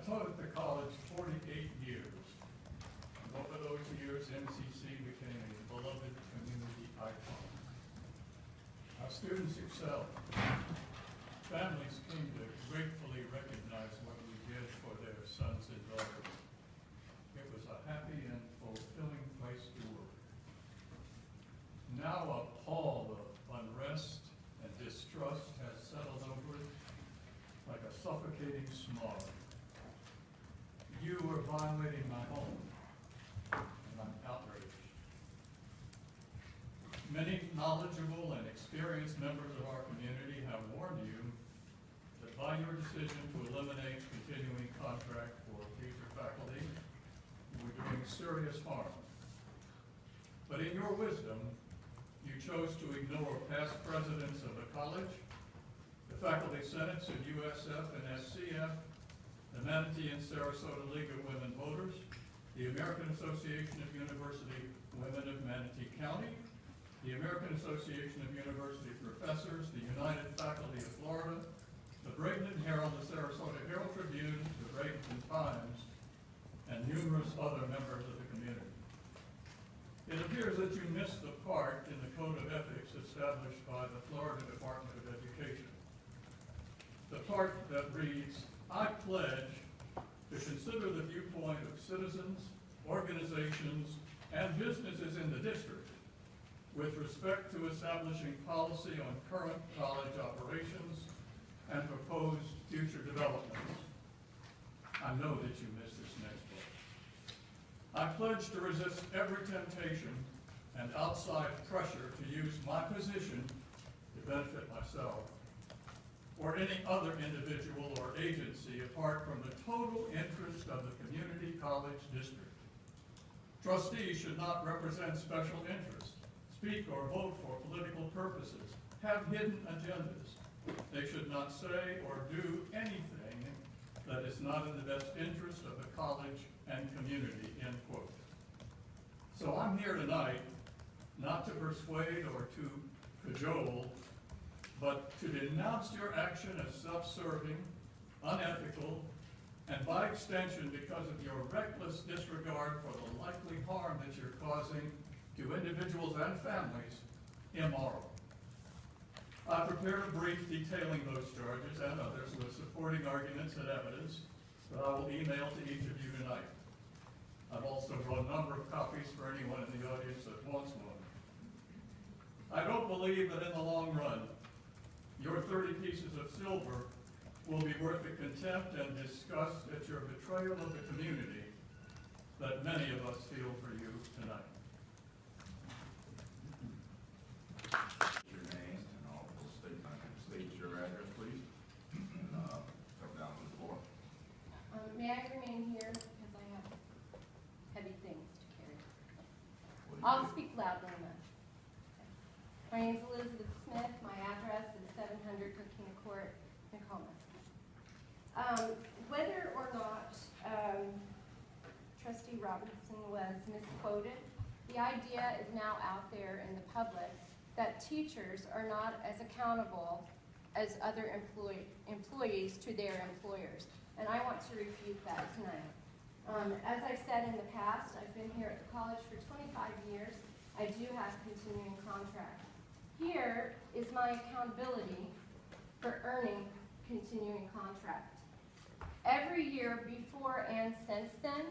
taught at the college 48 years. Over those years, MCC became a beloved community icon. Our students excelled. Families came to gratefully recognize what we did for their sons and daughters. It was a happy and fulfilling place to work. Now a pall of unrest and distrust has settled over it like a suffocating smog. You are violating my home, and I'm outraged. Many knowledgeable and experienced members of our community have warned you that by your decision to eliminate continuing contract for future faculty, you were doing serious harm. But in your wisdom, you chose to ignore past presidents of the college, the faculty senates of USF and SCF, the Manatee and Sarasota League of Women Voters, the American Association of University Women of Manatee County, the American Association of University Professors, the United Faculty of Florida, the Bradenton Herald, the Sarasota Herald Tribune, the Bradenton Times, and numerous other members of the community. It appears that you missed the part in the Code of Ethics established by the Florida Department of Education. The part that reads, I pledge to consider the viewpoint of citizens, organizations, and businesses in the district with respect to establishing policy on current college operations and proposed future developments. I know that you missed this next part. I pledge to resist every temptation and outside pressure to use my position to benefit myself or any other individual or agency apart from the total interest of the community college district. Trustees should not represent special interests, speak or vote for political purposes, have hidden agendas. They should not say or do anything that is not in the best interest of the college and community, end quote. So I'm here tonight not to persuade or to cajole, but to denounce your action as self-serving, unethical, and by extension, because of your reckless disregard for the likely harm that you're causing to individuals and families, immoral. I prepared a brief detailing those charges and others with supporting arguments and evidence that I will email to each of you tonight. I've also brought a number of copies for anyone in the audience that wants one. I don't believe that in the long run, your 30 pieces of silver will be worth the contempt and disgust at your betrayal of the community that many of us feel for you tonight. Your name and all state your address, please, and come down to the floor. May I remain here because I have heavy things to carry? I'll speak loudly enough. My name is Elizabeth Smith. My address is 700 Coquina Court, Nokomis. Whether or not Trustee Robertson was misquoted, the idea is now out there in the public that teachers are not as accountable as other employees to their employers. And I want to refute that tonight. As I've said in the past, I've been here at the college for 25 years. I do have continuing contract. Here is my accountability for earning continuing contract. Every year before and since then,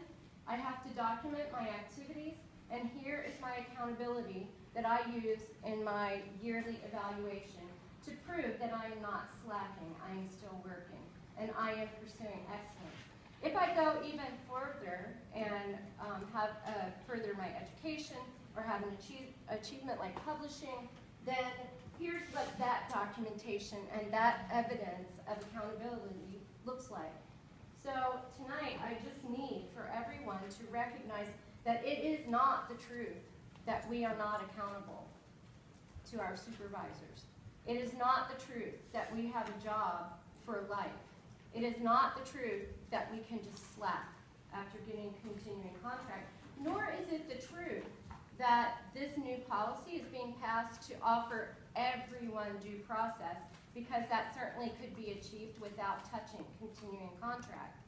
I have to document my activities, and here is my accountability that I use in my yearly evaluation to prove that I am not slacking, I am still working, and I am pursuing excellence. If I go even further and further my education or have an achievement like publishing, then here's what that documentation and that evidence of accountability looks like. So tonight, I just need for everyone to recognize that it is not the truth that we are not accountable to our supervisors. It is not the truth that we have a job for life. It is not the truth that we can just slack after getting a continuing contract, nor is it the truth that this new policy is being passed to offer everyone due process, because that certainly could be achieved without touching continuing contract.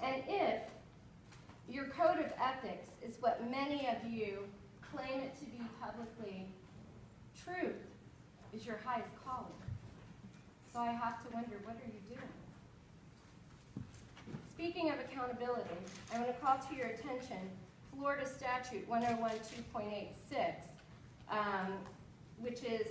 And if your code of ethics is what many of you claim it to be publicly, truth is your highest calling. So I have to wonder, what are you doing? Speaking of accountability, I want to call to your attention Florida Statute 101-2.86, which is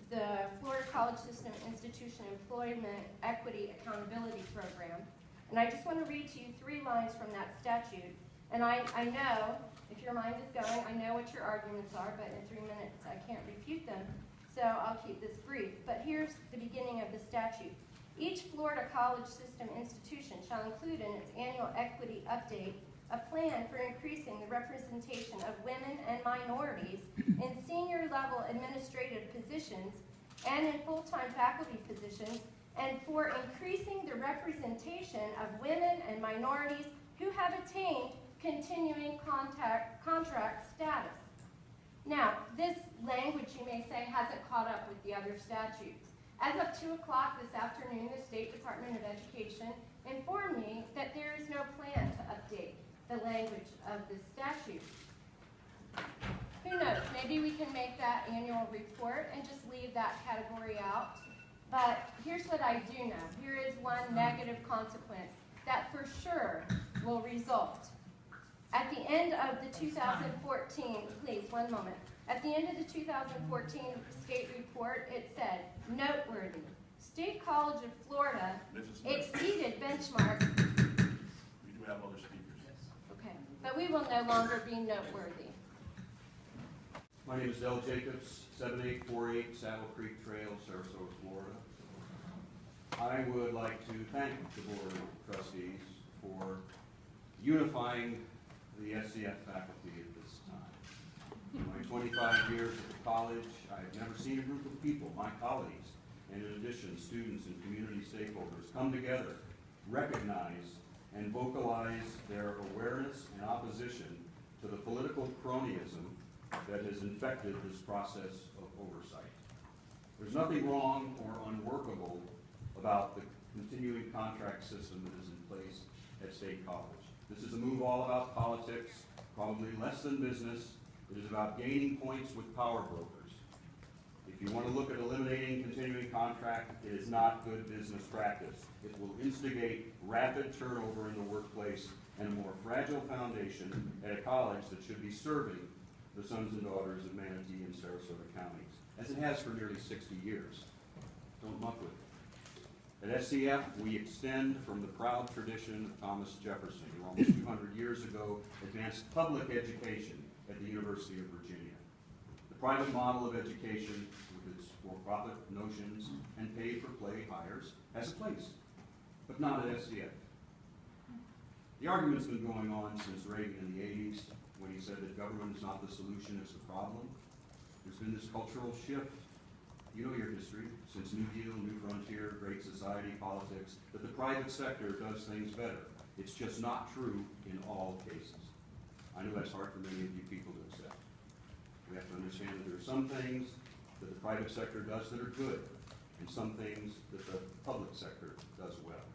the Florida College System Institution Employment Equity Accountability Program. And I just want to read to you 3 lines from that statute. And I know, if your mind is going, I know what your arguments are, but in 3 minutes I can't refute them, so I'll keep this brief. But here's the beginning of the statute. Each Florida college system institution shall include in its annual equity update a plan for increasing the representation of women and minorities in senior level administrative positions and in full-time faculty positions, and for increasing the representation of women and minorities who have attained continuing contract status. Now, this language, you may say, hasn't caught up with the other statutes. As of 2 o'clock this afternoon, the State Department of Education informed me that there is no plan to update the language of this statute. Who knows, maybe we can make that annual report and just leave that category out. But here's what I do know. Here is one negative consequence that for sure will result. At the end of the 2014, please, one moment. At the end of the 2014 state report, it said, noteworthy, State College of Florida exceeded benchmarks. We do have other speakers. Okay, but we will no longer be noteworthy. My name is Del Jacobs, 7848 Saddle Creek Trail, Sarasota, Florida. I would like to thank the Board of Trustees for unifying the SCF faculty at this time. In my 25 years at the college, I've never seen a group of people, my colleagues, and in addition, students and community stakeholders, come together, recognize, and vocalize their awareness and opposition to the political cronyism that has infected this process of oversight. There's nothing wrong or unworkable about the continuing contract system that is in place at State College. This is a move all about politics, probably less than business. It is about gaining points with power brokers. If you want to look at eliminating continuing contract, it is not good business practice. It will instigate rapid turnover in the workplace and a more fragile foundation at a college that should be serving the sons and daughters of Manatee and Sarasota counties, as it has for nearly 60 years. Don't muck with it. At SCF, we extend from the proud tradition of Thomas Jefferson, who almost 200 years ago advanced public education at the University of Virginia. The private model of education, with its for-profit notions and pay-for-play hires, has a place, but not at SCF. The argument's been going on since Reagan in the 80s, when he said that government is not the solution, it's the problem. There's been this cultural shift. You know your history, since New Deal, New Frontier, Great Society, politics, that the private sector does things better. It's just not true in all cases. I know that's hard for many of you people to accept. We have to understand that there are some things that the private sector does that are good, and some things that the public sector does well.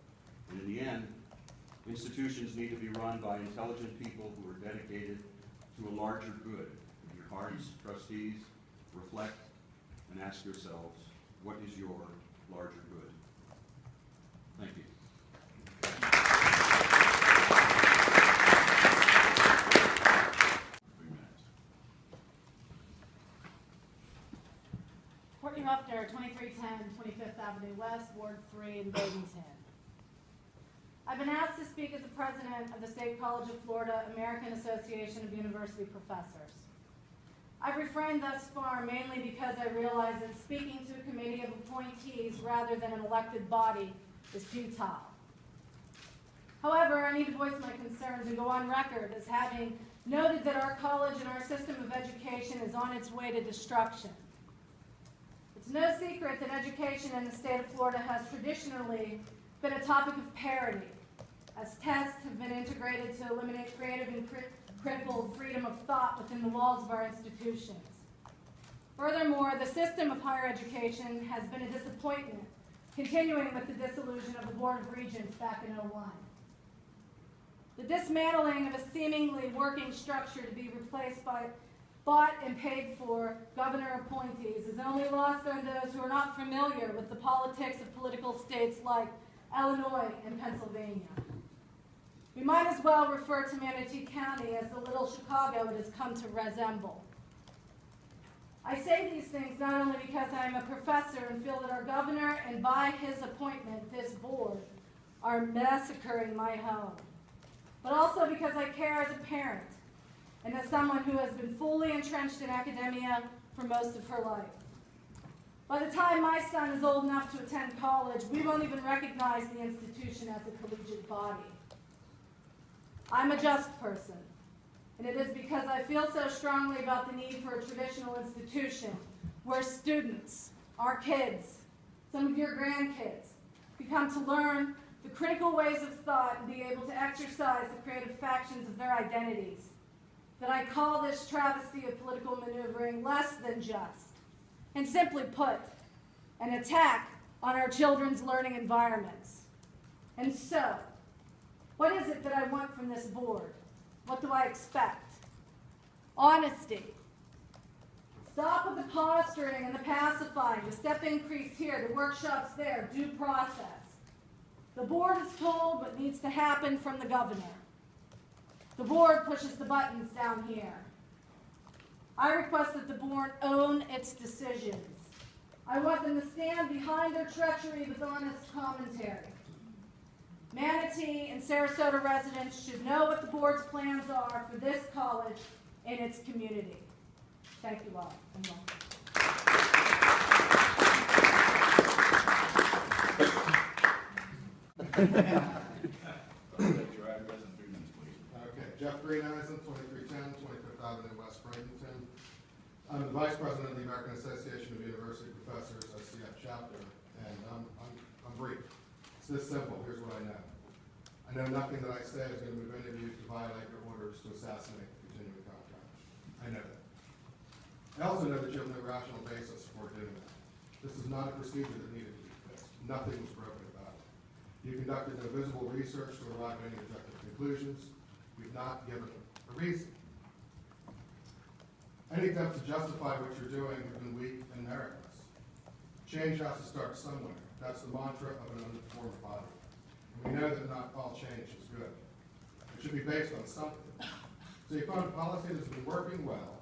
And in the end, institutions need to be run by intelligent people who are dedicated to a larger good. In your hearts, trustees, reflect and ask yourselves, what is your larger good? Thank you. 3 minutes. Courtney Ruffner, 2310 25th Avenue West, Ward 3 in Bradenton. I've been asked to speak as the president of the State College of Florida American Association of University Professors. I've refrained thus far mainly because I realize that speaking to a committee of appointees rather than an elected body is futile. However, I need to voice my concerns and go on record as having noted that our college and our system of education is on its way to destruction. It's no secret that education in the state of Florida has traditionally been a topic of parity, as tests have been integrated to eliminate creative and critical freedom of thought within the walls of our institutions. Furthermore, the system of higher education has been a disappointment, continuing with the dissolution of the Board of Regents back in '01. The dismantling of a seemingly working structure to be replaced by bought and paid for governor appointees is only lost on those who are not familiar with the politics of political states like Illinois and Pennsylvania. We might as well refer to Manatee County as the little Chicago it has come to resemble. I say these things not only because I am a professor and feel that our governor and by his appointment this board are massacring my home, but also because I care as a parent and as someone who has been fully entrenched in academia for most of her life. By the time my son is old enough to attend college, we won't even recognize the institution as a collegiate body. I'm a just person, and it is because I feel so strongly about the need for a traditional institution where students, our kids, some of your grandkids, become to learn the critical ways of thought and be able to exercise the creative factions of their identities, that I call this travesty of political maneuvering less than just, and simply put, an attack on our children's learning environments. And so, what is it that I want from this board? What do I expect? Honesty. Stop with the posturing and the pacifying, the step increase here, the workshops there, due process. The board is told what needs to happen from the governor. The board pushes the buttons down here. I request that the board own its decisions. I want them to stand behind their treachery with honest commentary. Manatee and Sarasota residents should know what the board's plans are for this college and its community. Thank you all, and welcome. State your address and 3 minutes, please. Okay, Jeff Greeneisen, 2310 25th Avenue, West Bradenton. I'm the Vice President of the American Association of University Professors, SCF chapter, and I'm brief. It's this simple. Here's what I know. I know nothing that I say is going to move any of you to violate your orders to assassinate the continuing contract. I know that. I also know that you have no rational basis for doing that. This is not a procedure that needed to be fixed. Nothing was broken about it. You conducted no visible research to arrive at any objective conclusions. You've not given a reason. Any attempts to justify what you're doing have been weak and meritless. Change has to start somewhere. That's the mantra of an uninformed body. And we know that not all change is good. It should be based on something. So you found a policy that's been working well,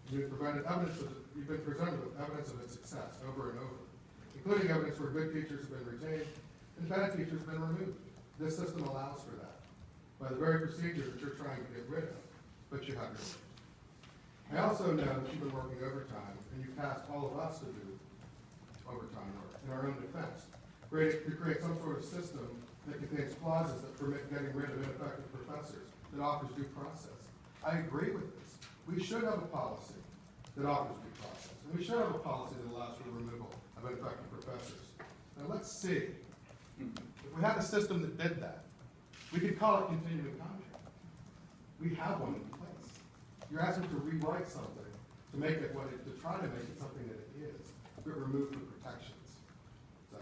and you've been presented with evidence of its success over and over, including evidence where good teachers have been retained and bad teachers have been removed. This system allows for that, by the very procedure that you're trying to get rid of, but you haven't. I also know that you've been working overtime, and you've tasked all of us to do overtime work in our own defense, to create some sort of system that contains clauses that permit getting rid of ineffective professors, that offers due process. I agree with this. We should have a policy that offers due process, and we should have a policy that allows for the removal of ineffective professors. Now let's see. If we had a system that did that, we could call it continuing contract. We have one in place. You're asking to rewrite something to make it to try to make it something that it is, but remove the protections. So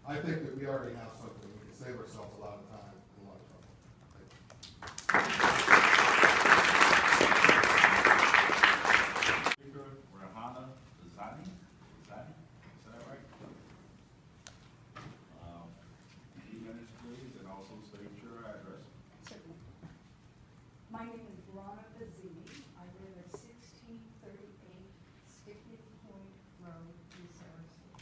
I think that we already have something. We can save ourselves a lot of time and a lot of trouble. Speaker Rahana Zani. Is that right? 3 minutes, please, and also state your address. Certainly. My name is Veronica Zini. I live at 1638 Stickney Point Road in Sarasota.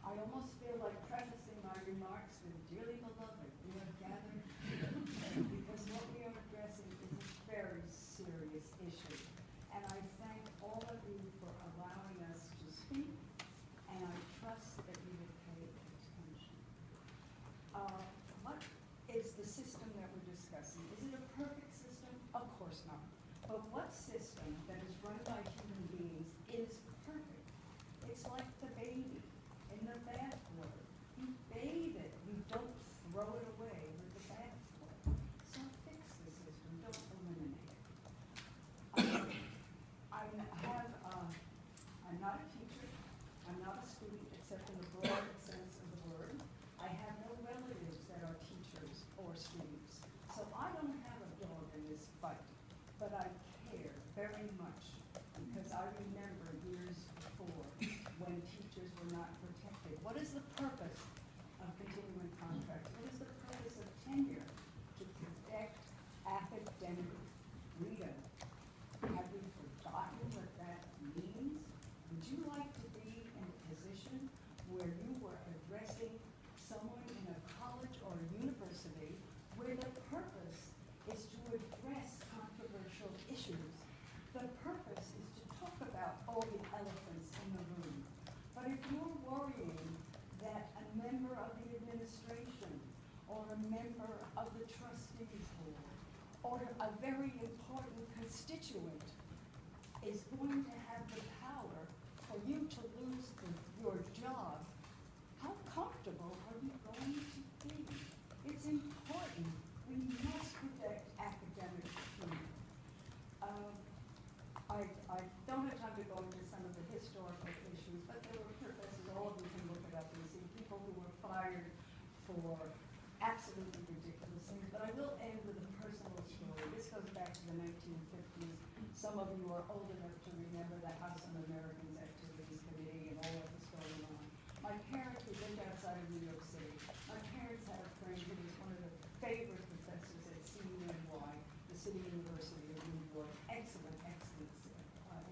I almost feel like prefacing my remarks with dearly beloved, we have gathered here because what we are addressing is a very serious issue. And I thank all of you for allowing us to speak, and I trust that you will pay attention. What is the system that we're discussing? Is it a perfect system? Of course not. But what system that is run by human beings is perfect? It's like the baby in the bathwater. You bathe it. You don't throw it away with the bathwater. So fix the system. Don't eliminate it. I'm not a teacher. I'm not a student, except in the broad sense of the word. I have no relatives that are teachers or students. So purpose of continuing contracts? What is the purpose of tenure? To protect academic freedom. Have we forgotten what that means? Would you like to be in a position where you were addressing someone in a college or a university where the purpose is to address controversial issues? The purpose is to talk about all the elephants in the room. But if you're worrying that a member of the administration or a member of the trustees board or a very important constituent is going to have the power for you to lose your job, how comfortable are you going to be? It's important. We must protect academic freedom. I don't have time to go into some of the historical issues, but there were professors, all of you can look it up and see people who were fired for absolutely ridiculous things. But I will end with a personal story. This goes back to the 1950s. Some of you are old enough to remember the House Un-Americans Activities Committee and all that was going on. My parents, we lived outside of New York City. My parents had a friend who was one of the favorite professors at CUNY, the City University of New York. Excellent, excellent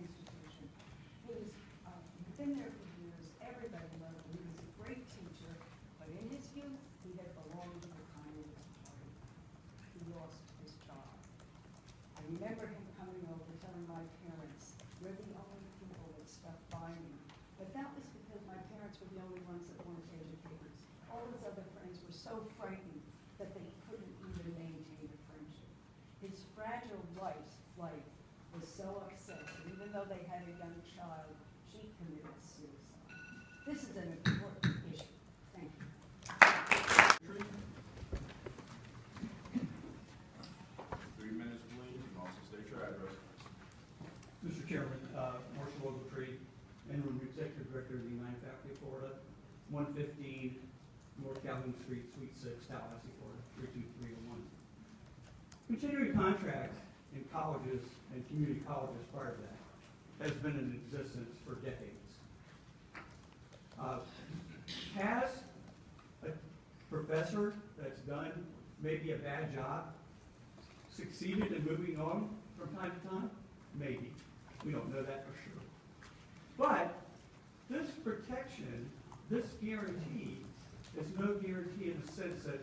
institution. He was, he'd been there for years. Everybody loved him. He was a great teacher, but in his youth, he had belonged to the Communist Party. He lost his job. I remember him coming over telling my parents, "We're the only people that stuck by me." But that was because my parents were the only ones that weren't educators. All his other friends were so frightened that they couldn't even maintain a friendship. His fragile wife was so upset that even though they had a young child, she committed suicide. This is an important issue. Thank you. 3 minutes, please, and also state your address. Mr. Chairman, Marshall Ogletree, Interim Executive Director of the United Faculty of Florida, 115 North Calhoun Street, Suite 6, Tallahassee, Florida, 32301. Continuing contract in colleges and community colleges prior to that has been in existence for decades. Has a professor that's done maybe a bad job succeeded in moving on from time to time? Maybe. We don't know that for sure. But this protection, this guarantee, is no guarantee in the sense that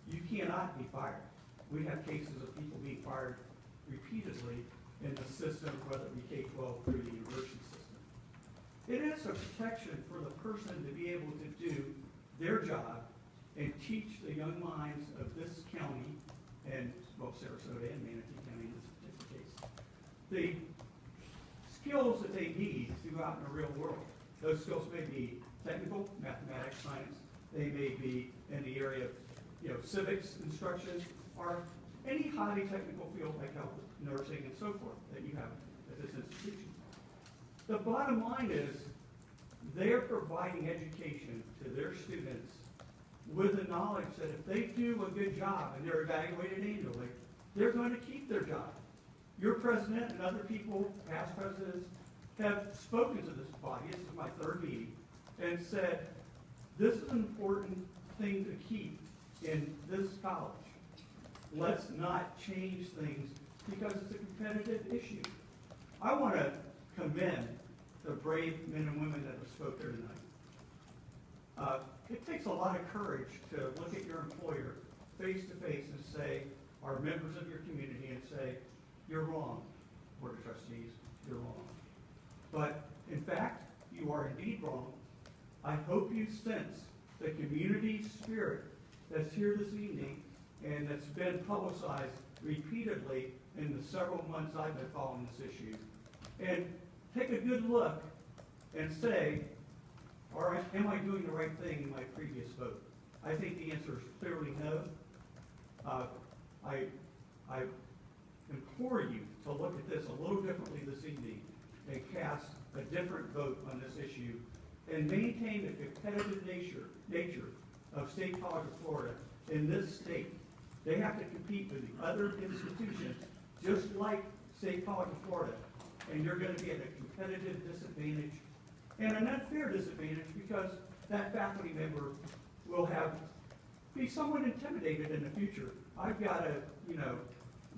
you cannot be fired. We have cases of people being fired repeatedly in the system, whether it be K-12 through the university system. It is a protection for the person to be able to do their job and teach the young minds of this county and, well, Sarasota and Manatee County in this particular case, the skills that they need to go out in the real world. Those skills may be technical, mathematics, science. They may be in the area of civics instruction, or any highly technical field like health, nursing, and so forth that you have at this institution. The bottom line is they're providing education to their students with the knowledge that if they do a good job and they're evaluated annually, they're going to keep their job. Your president and other people, past presidents, have spoken to this body, this is my third meeting, and said, this is an important thing to keep in this college. Let's not change things because it's a competitive issue. I want to commend the brave men and women that have spoke here tonight. It takes a lot of courage to look at your employer face to face and say, are members of your community, and say, you're wrong, Board of Trustees, you're wrong. But in fact, you are indeed wrong. I hope you sense the community spirit that's here this evening and that's been publicized repeatedly in the several months I've been following this issue. And take a good look and say, all right, am I doing the right thing in my previous vote? I think the answer is clearly no. I implore you to look at this a little differently this evening and cast a different vote on this issue and maintain the competitive nature of State College of Florida in this state. They have to compete with the other institutions just like State College of Florida, and you're going to be at a competitive disadvantage and an unfair disadvantage because that faculty member will be somewhat intimidated in the future. I've got to,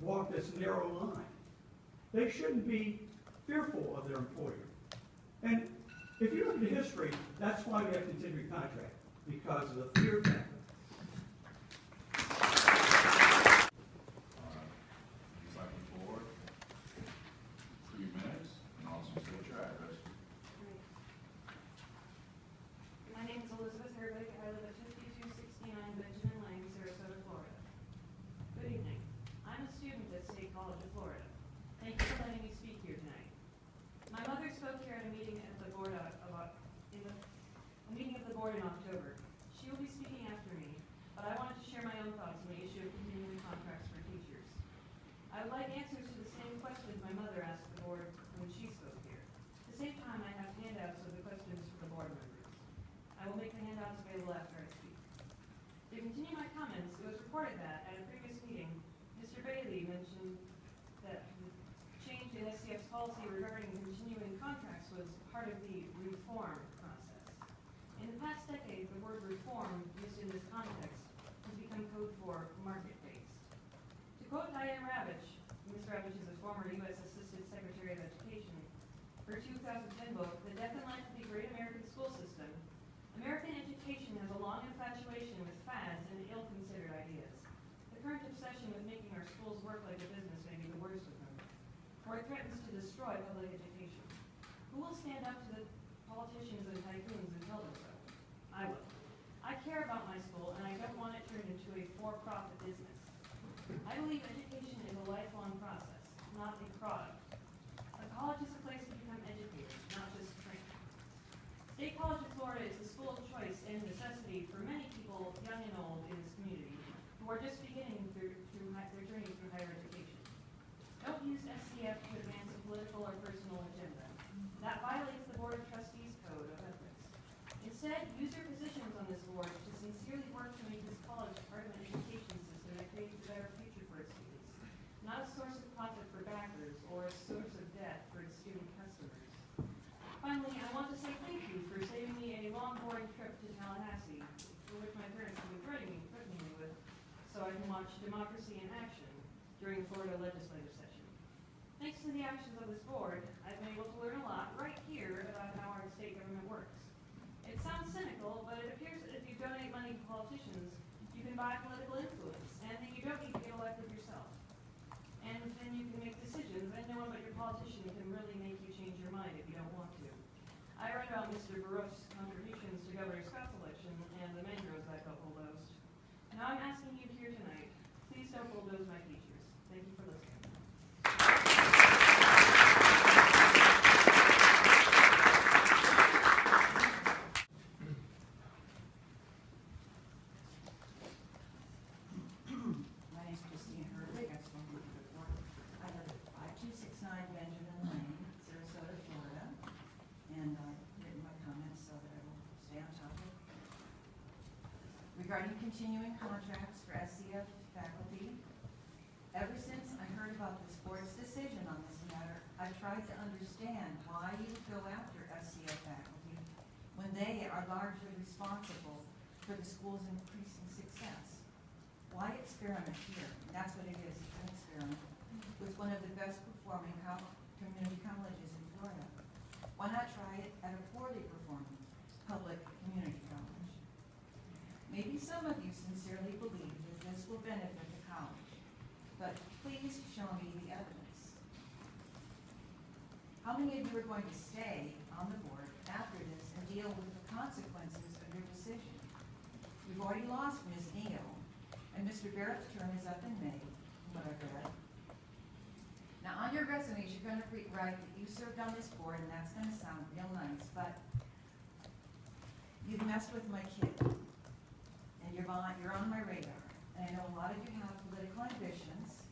walk this narrow line. They shouldn't be fearful of their employer. And if you look at the history, that's why we have continuing contract, because of the fear factor. Second floor, 3 minutes, and also state your address. My name is Elizabeth Herbeck. I live at 5269 Benjamin Lane, Sarasota, Florida. Good evening. I'm a student at State College of Florida. Thank you for letting me speak here tonight. My mother spoke here at a meeting at the board in October. She will be speaking after me, but I wanted to share my own thoughts on the issue of continuing contracts for teachers. I would like answers to the same questions my mother asked the board when she spoke here. At the same time, I have handouts of the questions for the board members. I will make the handouts available after I speak. To continue my comments, it was reported that at a previous meeting, Mr. Bailey mentioned that the change in SCF's policy regarding continuing contracts was part of the reform process. In the past decade, the word reform used in this context has become code for market-based. To quote Diane Ravitch, Ms. Ravitch is a former U.S. Assistant Secretary of Education, her 2010 book, The Death and Life of the Great American School System, American education has a long infatuation with fads and ill-considered ideas. The current obsession with making our schools work like a business may be the worst of them, for it threatens to destroy public education. Who will stand up to the politicians and tycoons and tell them so? I will. I care about my school, and I don't want it turned into a for-profit business. I believe education is a lifelong process, not a product. A college is a place to become educated, not just trained. State College of Florida is the school of choice and necessity for many people, young and old, in this community, who are just beginning their journey through higher education. Don't use SCF to advance a political or personal agenda. That violates the Board of Trustees Code of Ethics. Instead, use your positions on this board to sincerely work to make this college part of an education system that creates a better future for its students, not a source of profit for backers or a source of debt for its student customers. Finally, I want to say thank you for saving me a long, boring trip to Tallahassee, for which my parents have been threatening me with, so I can watch Democracy in Action during the Florida legislative session. Thanks to the actions of this board, I've been able to learn a lot right here about how our state government works. It sounds cynical, but it appears that if you donate money to politicians, you can buy political influence, and that you don't need to get elected yourself. And then you can make decisions, and no one but your politician can really make you change your mind if you don't want to. I read about Mr. Baruch's contributions to Governor Scott's election and the Mandros that got bulldozed. Now I'm asking you here tonight, please don't bulldoze my teachers. Thank you for listening. My name's Christine Herwig. I've spoken to you before. I live at 5269 Benjamin Lane, Sarasota, Florida, and I've written my comments so that I will stay on topic. Regarding continuing contracts for SCF faculty, ever since I heard about this board's decision on this matter, I've tried to understand why you would go after SCF faculty when they are largely responsible for the school's increasing success. Why experiment here? That's what it is, it's an experiment, with one of the best performing community colleges in Florida. Why not try it at a poorly performing public community college? Maybe some of you sincerely believe that this will benefit the college, but please show me the evidence. How many of you are going to stay on the board after this and deal with the consequences of your decision? We've already lost Ms. Neal, and Mr. Barrett's term is up in May, from what I've read. Now, on your resumes, you're going to write that you served on this board, and that's going to sound real nice, but you've messed with my kid, and you're on my radar. And I know a lot of you have political ambitions.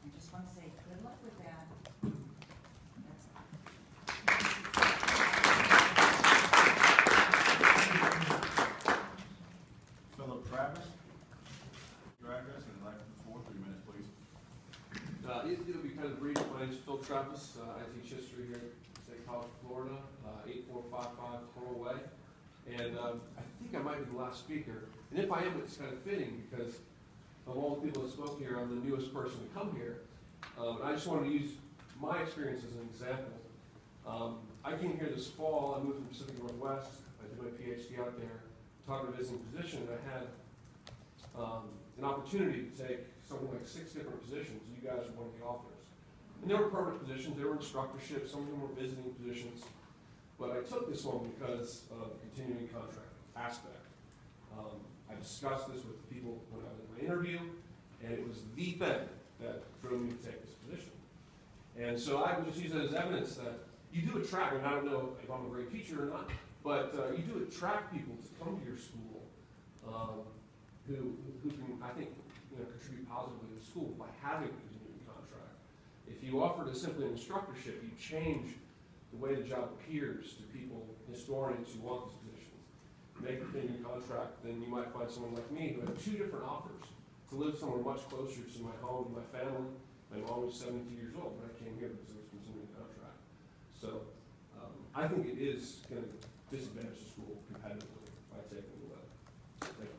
I just want to say good luck with that. That's all. Philip Travis, your address and like before, 3 minutes, please. It'll be kind of brief. My name is Phil Trappis. I teach history here at State College of Florida, 8455 Coral Way. And I think I might be the last speaker. And if I am, it's kind of fitting because of all the people that spoke here, I'm the newest person to come here. And I just wanted to use my experience as an example. I came here this fall. I moved from Pacific Northwest. I did my PhD out there, taught a visiting position, and I had an opportunity to take something like 6 different positions. You guys were one of the authors. And they were permanent positions. They were instructorship. Some of them were visiting positions. But I took this one because of the continuing contract aspect. I discussed this with the people when I was in my interview, and it was the thing that drove me to take this position. And so I would just use that as evidence that you do attract, and I don't know if I'm a great teacher or not, but you do attract people to come to your school who can, I think, contribute positively to the school by having a continuing contract. If you offer to simply an instructorship, you change the way the job appears to people, historians who want these positions. Make a continuing contract, then you might find someone like me who had 2 different offers to live somewhere much closer to my home and my family. My mom was 72 years old when I came here because it was a continuing contract. So I think it is going to disadvantage the school competitively by taking it away. Thank you.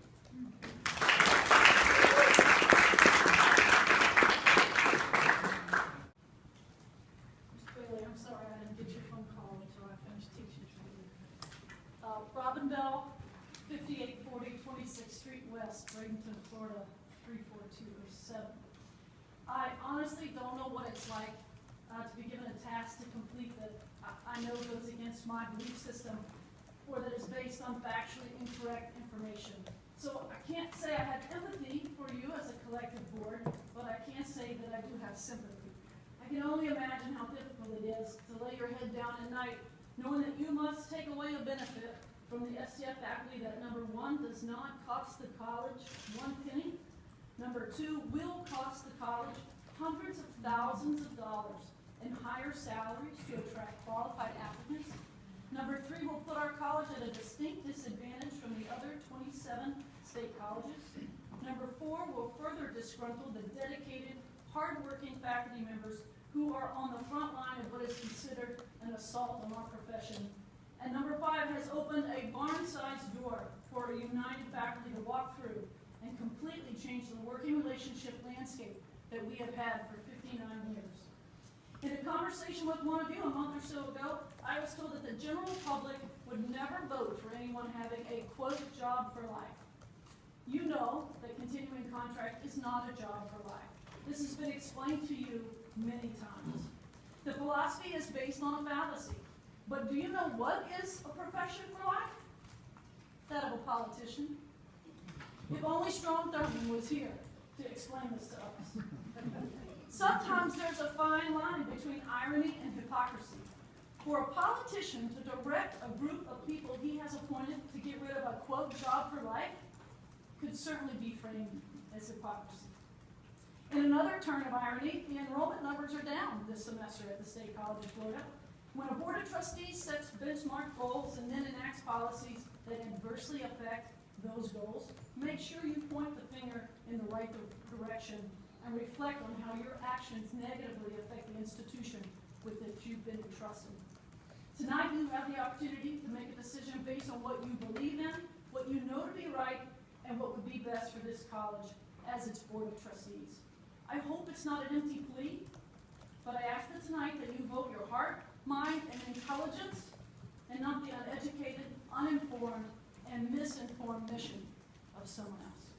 Mr. Bailey, I'm sorry I didn't get your phone call until I finished teaching for you. Robin Bell, 5840 26th Street West, Bradenton, Florida, 34207. I honestly don't know what it's like to be given a task to complete that I know goes against my belief system or that is based on factually incorrect information. So I can't say I have empathy for you as a collective board, but I can say that I do have sympathy. I can only imagine how difficult it is to lay your head down at night knowing that you must take away a benefit from the SCF faculty that, number 1, does not cost the college 1 penny. Number 2, will cost the college hundreds of thousands of dollars in higher salaries to attract qualified applicants. Number 3, will put our college at a distinct disadvantage from the other 27 state colleges. Number 4, will further disgruntle the dedicated, hardworking faculty members who are on the front line of what is considered an assault on our profession. And number 5, has opened a barn-sized door for a united faculty to walk through and completely change the working relationship landscape that we have had for 59 years. In a conversation with one of you a month or so ago, I was told that the general public would never vote for anyone having a, quote, job for life. You know that continuing contract is not a job for life. This has been explained to you many times. The philosophy is based on a fallacy. But do you know what is a profession for life? That of a politician. If only Strong Thurman was here to explain this to us. Sometimes there's a fine line between irony and hypocrisy. For a politician to direct a group of people he has appointed to get rid of a, quote, job for life could certainly be framed as hypocrisy. In another turn of irony, the enrollment numbers are down this semester at the State College of Florida. When a Board of Trustees sets benchmark goals and then enacts policies that adversely affect those goals, make sure you point the finger in the right direction and reflect on how your actions negatively affect the institution with which you've been entrusted. Tonight you have the opportunity to make a decision based on what you believe in, what you know to be right, and what would be best for this college as its Board of Trustees. I hope it's not an empty plea, but I ask that tonight that you vote your heart, mind, and intelligence, and not the uneducated, uninformed, and misinformed mission of someone else.